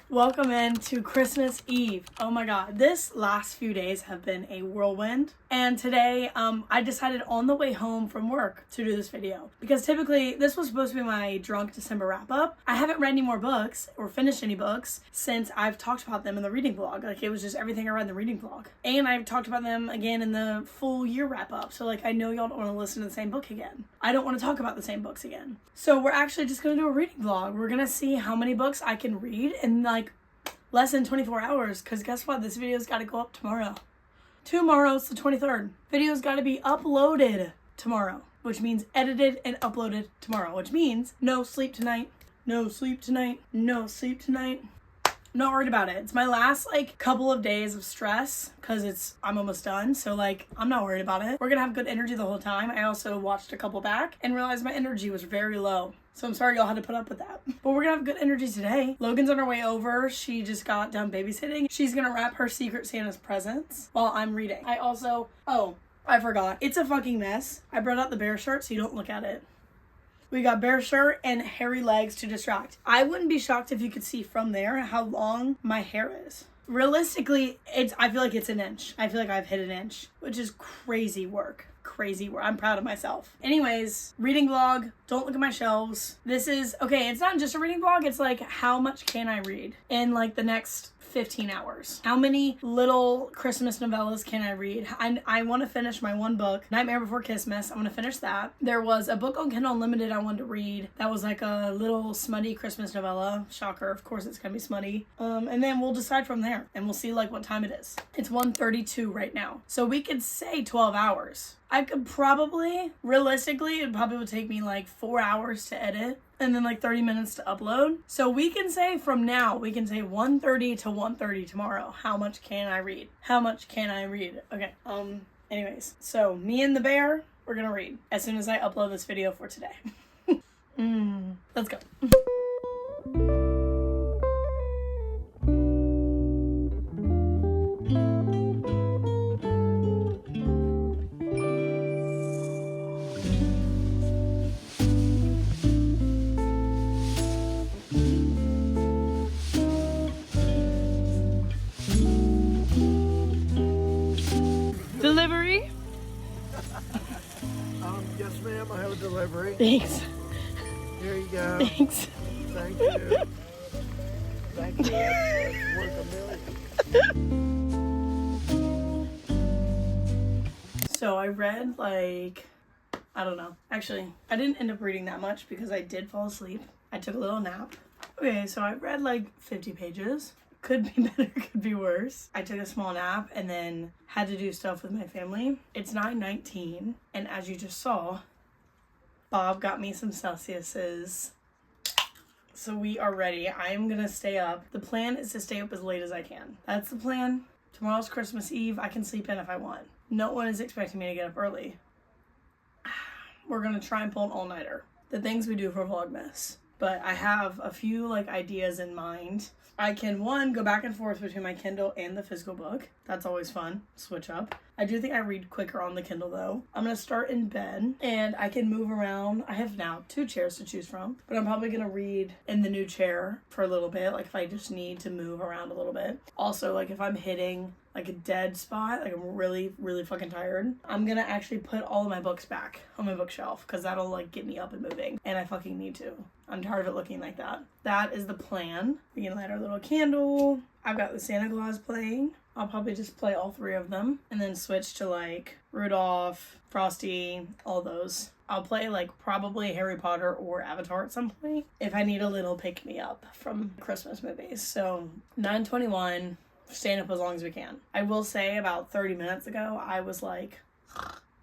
Welcome into Christmas Eve. Oh my god, this last few days have been a whirlwind. And today, I decided on the way home from work to do this video. Because typically, this was supposed to be my drunk December wrap up. I haven't read any more books or finished any books since I've talked about them in the reading vlog. Like, it was just everything I read in the reading vlog. And I've talked about them again in the full year wrap up. So like, I know y'all don't want to listen to the same book again. I don't want to talk about the same books again. So we're actually just going to do a reading vlog. We're going to see how many books I can read in like less than 24 hours. Because guess what? This video's got to go up tomorrow. Tomorrow's the 23rd. Video's got to be uploaded tomorrow, which means edited and uploaded tomorrow, which means no sleep tonight, no sleep tonight, no sleep tonight. I'm not worried about it. It's my last like couple of days of stress because I'm almost done. So like, I'm not worried about it. We're gonna have good energy the whole time. I also watched a couple back and realized my energy was very low. So I'm sorry y'all had to put up with that. But we're gonna have good energy today. Logan's on her way over. She just got done babysitting. She's gonna wrap her Secret Santa's presents while I'm reading. I forgot. It's a fucking mess. I brought out the bear shirt so you don't look at it. We got bear shirt and hairy legs to distract. I wouldn't be shocked if you could see from there how long my hair is. Realistically, I feel like it's an inch. I feel like I've hit an inch, which is crazy work. Crazy work. I'm proud of myself. Anyways, reading vlog. Don't look at my shelves. This is, okay, it's not just a reading vlog. It's like, how much can I read in like the next 15 hours? How many little Christmas novellas can I read? I want to finish my one book, Nightmare Before Christmas. I'm going to finish that. There was a book on Kindle Unlimited I wanted to read. That was like a little smutty Christmas novella. Shocker. Of course it's going to be smutty. And then we'll decide from there and we'll see like what time it is. It's 1:32 right now. So we could say 12 hours. I could probably, realistically, it probably would take me like 4 hours to edit and then like 30 minutes to upload. So we can say from now, we can say 1:30 to 1:30 tomorrow. How much can I read? How much can I read? Okay. Anyways, so me and the bear, we're gonna read as soon as I upload this video for today. Let's go. Delivery? Yes, ma'am. I have a delivery. Thanks. Here you go. Thanks. Thank you. Thank you. It's worth $1 million. So I read like, I don't know. Actually, I didn't end up reading that much because I did fall asleep. I took a little nap. Okay, so I read like 50 pages. Could be better, could be worse. I took a small nap and then had to do stuff with my family. It's 9:19, and as you just saw, Bob got me some Celsiuses. So we are ready. I am gonna stay up. The plan is to stay up as late as I can. That's the plan. Tomorrow's Christmas Eve. I can sleep in if I want. No one is expecting me to get up early. We're gonna try and pull an all-nighter. The things we do for vlogmas. But I have a few like ideas in mind. I can, one, go back and forth between my Kindle and the physical book. That's always fun. Switch up. I do think I read quicker on the Kindle though. I'm going to start in bed and I can move around. I have now 2 chairs to choose from, but I'm probably going to read in the new chair for a little bit. Like if I just need to move around a little bit. Also, like if I'm hitting like a dead spot, like I'm really, really fucking tired, I'm going to actually put all of my books back on my bookshelf because that'll like get me up and moving and I fucking need to. I'm tired of it looking like that. That is the plan. We can light our little candle. I've got the Santa Claus playing. I'll probably just play all 3 of them and then switch to like Rudolph, Frosty, all those. I'll play like probably Harry Potter or Avatar at some point if I need a little pick me up from Christmas movies. So 9:21, staying up as long as we can. I will say about 30 minutes ago, I was like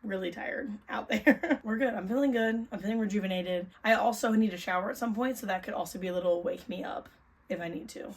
really tired out there. We're good. I'm feeling good. I'm feeling rejuvenated. I also need a shower at some point, so that could also be a little wake me up if I need to.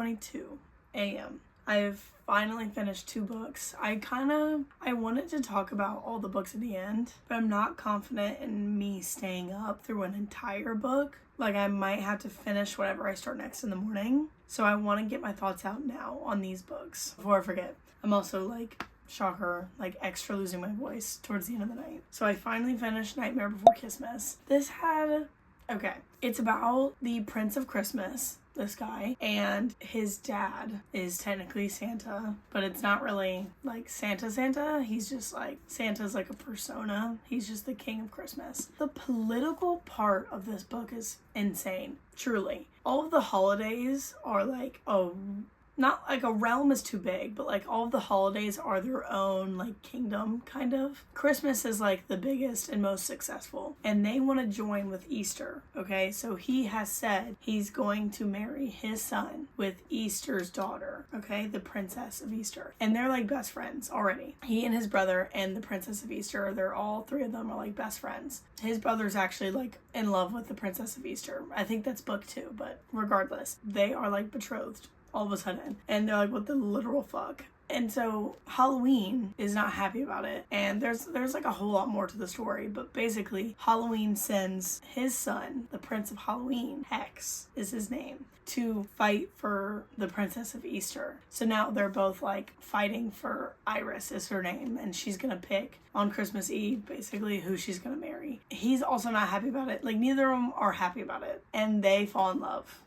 11:22 a.m. I've finally finished 2 books. I wanted to talk about all the books at the end, but I'm not confident in me staying up through an entire book. Like, I might have to finish whatever I start next in the morning. So I want to get my thoughts out now on these books before I forget. I'm also, like, shocker, like, extra losing my voice towards the end of the night. So I finally finished Nightmare Before Christmas. Okay, it's about the Prince of Christmas, this guy, and his dad is technically Santa, but it's not really like Santa. He's just like, Santa's like a persona. He's just the king of Christmas. The political part of this book is insane, truly. All of the holidays are like, not like a realm is too big, but like all of the holidays are their own like kingdom, kind of. Christmas is like the biggest and most successful, and they want to join with Easter. Okay, so he has said he's going to marry his son with Easter's daughter, okay, the princess of Easter, and they're like best friends already. He and his brother and the princess of Easter, they're all 3 of them are like best friends. His brother's actually like in love with the princess of Easter. I think that's book 2, but regardless, they are like betrothed all of a sudden, and they're like, what the literal fuck? And so Halloween is not happy about it, and there's like a whole lot more to the story, but basically Halloween sends his son, the Prince of Halloween, Hex is his name, to fight for the Princess of Easter. So now they're both like fighting for Iris is her name, and she's gonna pick on Christmas Eve basically who she's gonna marry. He's also not happy about it. Like, neither of them are happy about it, and they fall in love.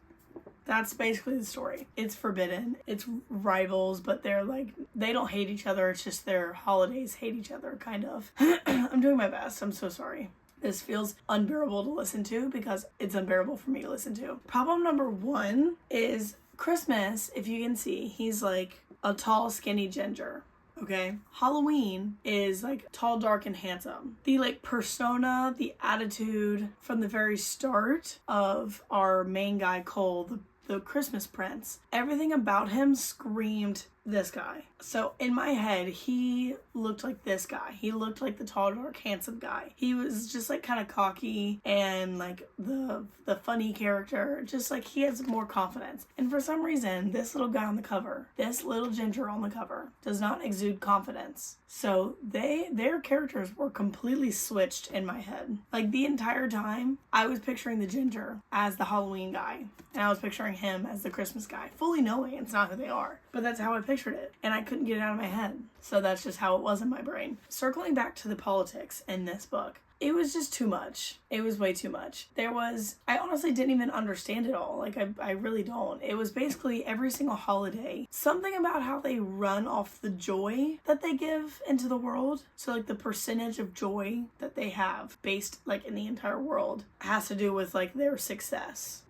That's basically the story. It's forbidden. It's rivals, but they're like, they don't hate each other. It's just their holidays hate each other, kind of. I'm doing my best. I'm so sorry. This feels unbearable to listen to because it's unbearable for me to listen to. Problem number 1 is Christmas. If you can see, he's like a tall, skinny ginger. Okay, Halloween is like tall, dark, and handsome. The like persona, the attitude from the very start of our main guy, Cole, the Christmas Prince, everything about him screamed this guy. So in my head, he looked like this guy. He looked like the tall, dark, handsome guy. He was just like kind of cocky and like the funny character. Just like he has more confidence. And for some reason, this little guy on the cover, this little ginger on the cover, does not exude confidence. So their characters were completely switched in my head. Like, the entire time, I was picturing the ginger as the Halloween guy, and I was picturing him as the Christmas guy, fully knowing it's not who they are. But that's how I pictured it, and I couldn't get it out of my head. So that's just how it was in my brain. Circling back to the politics in this book, it was just too much. It was way too much. I honestly didn't even understand it all. Like, I really don't. It was basically every single holiday, something about how they run off the joy that they give into the world. So like the percentage of joy that they have based like in the entire world has to do with like their success.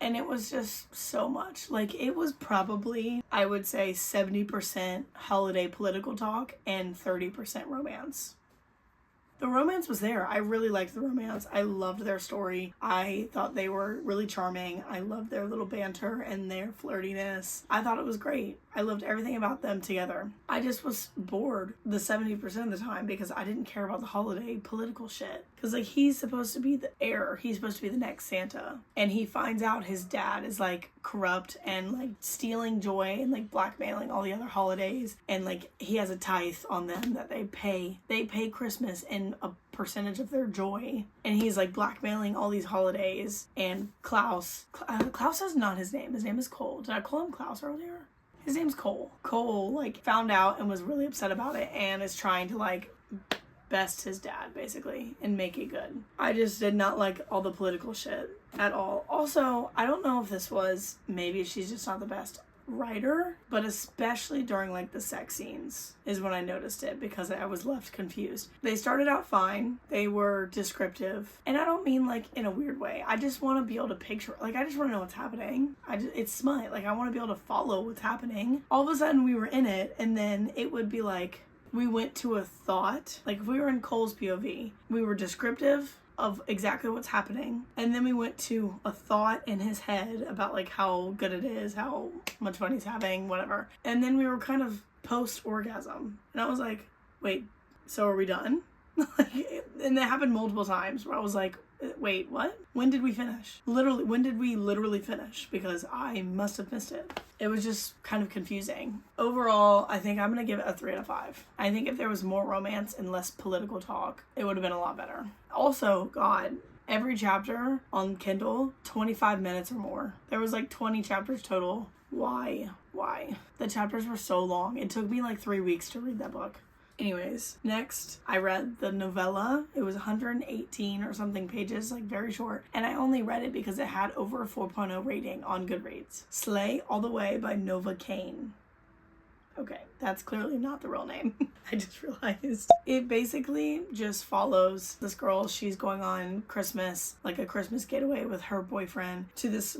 And it was just so much. Like, it was probably, I would say, 70% holiday political talk and 30% romance. The romance was there. I really liked the romance. I loved their story. I thought they were really charming. I loved their little banter and their flirtiness. I thought it was great. I loved everything about them together. I just was bored the 70% of the time because I didn't care about the holiday political shit. Because, like, he's supposed to be the heir. He's supposed to be the next Santa. And he finds out his dad is, like, corrupt and, like, stealing joy and, like, blackmailing all the other holidays. And, like, he has a tithe on them that they pay. They pay Christmas in a percentage of their joy. And he's, like, blackmailing all these holidays. And Klaus is not his name. His name is Cole. Did I call him Klaus earlier? His name's Cole. Cole, like, found out and was really upset about it and is trying to, like, best his dad, basically, and make it good. I just did not like all the political shit at all. Also, I don't know if this was, maybe she's just not the best writer, but especially during, like, the sex scenes is when I noticed it, because I was left confused. They started out fine. They were descriptive. And I don't mean, like, in a weird way. I just want to be able to picture, like, I just want to know what's happening. It's smut. Like, I want to be able to follow what's happening. All of a sudden, we were in it, and then it would be like, we went to a thought. Like, if we were in Cole's POV, we were descriptive of exactly what's happening, and then we went to a thought in his head about, like, how good it is, how much fun he's having, whatever, and then we were kind of post-orgasm, and I was like, wait, so are we done? And that happened multiple times where I was like, Wait, what? When did we finish? Literally, when did we literally finish? Because I must have missed it. It was just kind of confusing. Overall, I think I'm gonna give it a 3 out of 5. I think if there was more romance and less political talk, it would have been a lot better. Also, God, every chapter on Kindle, 25 minutes or more. There was like 20 chapters total. Why? The chapters were so long. It took me like 3 weeks to read that book. Anyways, next I read the novella. It was 118 or something pages, like very short. And I only read it because it had over a 4.0 rating on Goodreads. Slay All the Way by Nova Kane. Okay, that's clearly not the real name. I just realized. It basically just follows this girl. She's going on Christmas, like a Christmas getaway with her boyfriend to this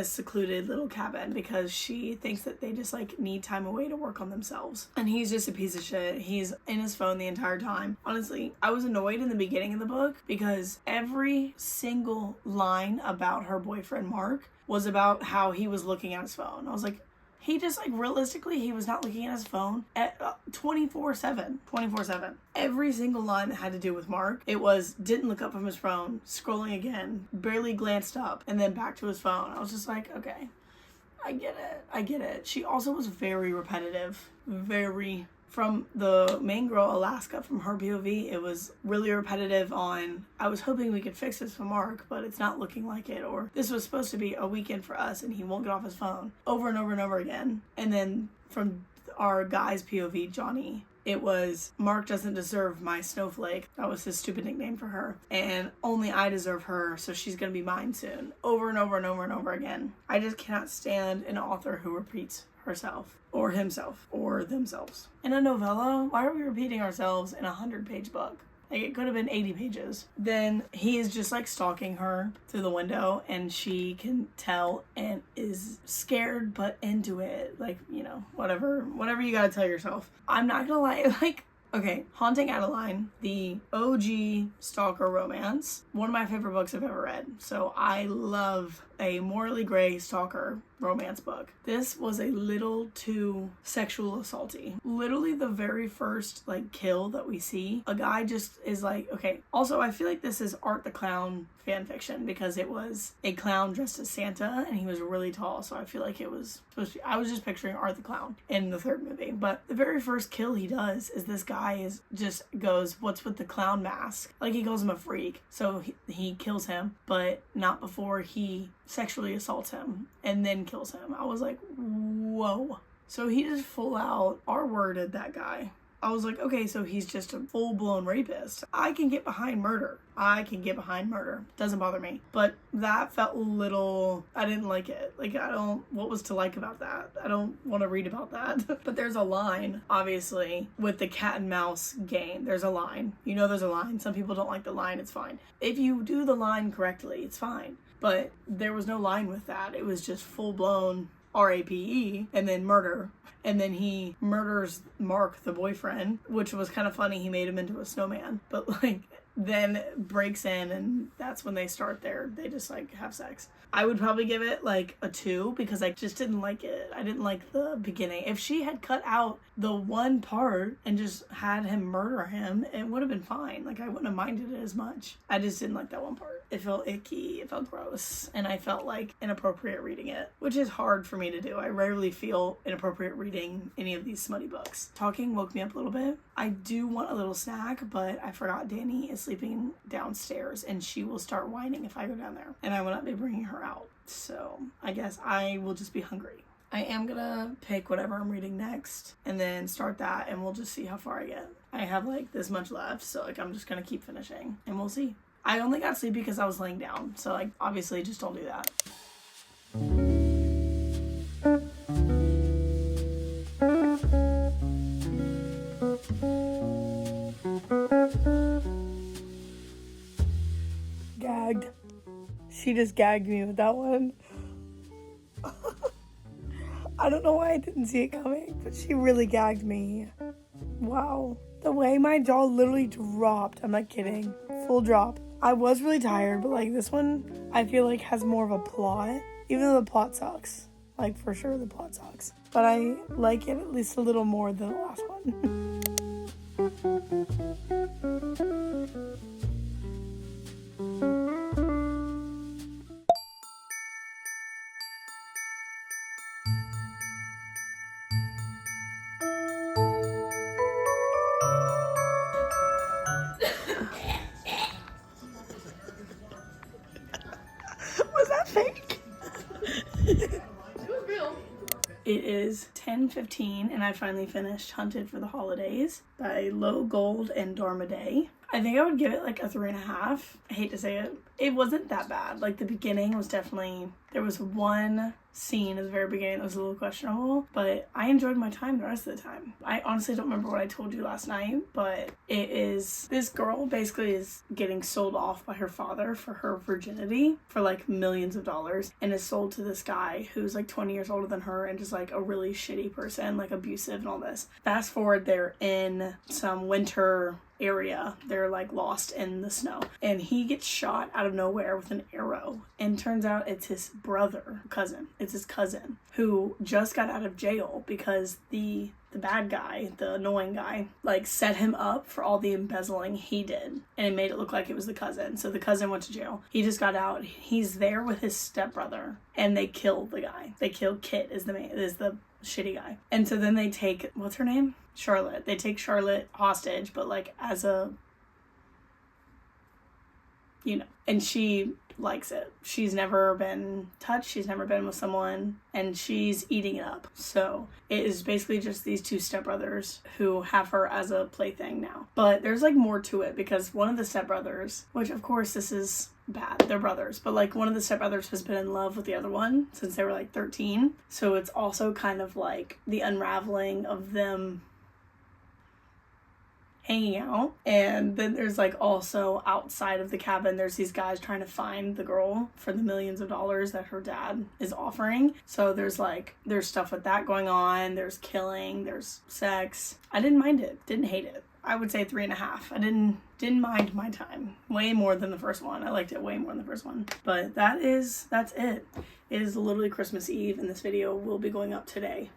secluded little cabin because she thinks that they just like need time away to work on themselves. And he's just a piece of shit. He's in his phone the entire time. Honestly, I was annoyed in the beginning of the book because every single line about her boyfriend, Mark, was about how he was looking at his phone. I was like, he just, like, realistically, he was not looking at his phone at 24/7. 24/7. Every single line that had to do with Mark, it was, didn't look up from his phone, scrolling again, barely glanced up, and then back to his phone. I was just like, okay, I get it. She also was very repetitive. From the main girl, Alaska, from her POV, it was really repetitive on, I was hoping we could fix this for Mark, but it's not looking like it, or this was supposed to be a weekend for us and he won't get off his phone, over and over and over again. And then from our guy's POV, Johnny, it was, Mark doesn't deserve my snowflake. That was his stupid nickname for her. And only I deserve her, so she's gonna be mine soon. Over and over and over and over again. I just cannot stand an author who repeats herself or himself or themselves. In a novella, why are we repeating ourselves in a 100-page book? Like, it could have been 80 pages. Then he is just like stalking her through the window and she can tell and is scared but into it. Like, you know, whatever you gotta tell yourself. I'm not gonna lie, like, okay, Haunting Adeline, the OG stalker romance, one of my favorite books I've ever read. So I love a morally gray stalker romance book. This was a little too sexual assaulty. Literally the very first like kill that we see, a guy just is like, okay, also I feel like this is Art the Clown fan fiction because it was a clown dressed as Santa and he was really tall, so I feel like it was supposed to be, I was just picturing Art the Clown in the third movie. But the very first kill he does is this guy is just goes, what's with the clown mask? Like, he calls him a freak, so he kills him, but not before he sexually assaults him and then kills him. I was like, whoa. So he just full out R-worded that guy. I was like, okay, so he's just a full-blown rapist. I can get behind murder. Doesn't bother me. But that felt a little, I didn't like it. Like, what was to like about that? I don't want to read about that. But there's a line, obviously, with the cat and mouse game. There's a line. You know there's a line. Some people don't like the line. It's fine. If you do the line correctly, it's fine. But there was no line with that. It was just full-blown RAPE and then murder. And then he murders Mark, the boyfriend, which was kind of funny. He made him into a snowman. But, like, then breaks in and that's when they just like have sex. I would probably give it like a 2 because I just didn't like it. I didn't like the beginning. If she had cut out the one part and just had him murder him, it would have been fine. Like, I wouldn't have minded it as much. I just didn't like that one part. It felt icky, it felt gross, and I felt like inappropriate reading it, which is hard for me to do. I rarely feel inappropriate reading any of these smutty books. Talking woke me up a little bit. I do want a little snack, but I forgot Danny is sleeping downstairs and she will start whining if I go down there, and I will not be bringing her out. So I guess I will just be hungry. I am gonna pick whatever I'm reading next and then start that, and we'll just see how far I get. I have like this much left, so like I'm just gonna keep finishing and we'll see. I only got sleepy because I was laying down, so like obviously just don't do that. Gagged. She just gagged me with that one. I don't know why I didn't see it coming, but she really gagged me. Wow. The way my jaw literally dropped. I'm not kidding. Full drop. I was really tired, but like this one, I feel like has more of a plot. Even though the plot sucks. Like, for sure the plot sucks. But I like it at least a little more than the last one. is 10:15 and I finally finished Hunted for the Holidays by Low Gold and Dharma Day. I think I would give it like a 3.5. I hate to say it. It wasn't that bad. Like the beginning was definitely, there was one scene at the very beginning that was a little questionable, but I enjoyed my time the rest of the time. I honestly don't remember what I told you last night, but it is, this girl basically is getting sold off by her father for her virginity for like millions of dollars, and is sold to this guy who's like 20 years older than her and just like a really shitty person, like abusive and all this. Fast forward, they're in some winter area. They're like lost in the snow, and he gets shot out of nowhere with an arrow, and turns out it's his cousin. It's his cousin who just got out of jail because the bad guy, the annoying guy, like set him up for all the embezzling he did, and it made it look like it was the cousin. So the cousin went to jail. He just got out. He's there with his stepbrother, and they killed the guy. They killed Kit is the shitty guy. And so then they take, what's her name? Charlotte. They take Charlotte hostage, but like as a, you know, and she likes it. She's never been touched. She's never been with someone, and she's eating it up. So it is basically just these two stepbrothers who have her as a plaything now. But there's like more to it, because one of the stepbrothers, which of course this is bad, they're brothers, but like one of the stepbrothers has been in love with the other one since they were like 13. So it's also kind of like the unraveling of them hanging out. And then there's like also outside of the cabin, there's these guys trying to find the girl for the millions of dollars that her dad is offering. So there's stuff with that going on. There's killing, there's sex. I didn't mind it, didn't hate it. I would say 3.5. I didn't mind my time. Way more than the first one. I liked it way more than the first one. But that's it. It is literally Christmas Eve, and this video will be going up today.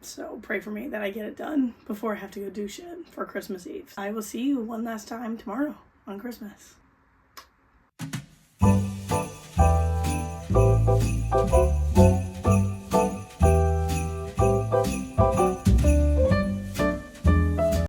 So pray for me that I get it done before I have to go do shit for Christmas Eve. I will see you one last time tomorrow on Christmas.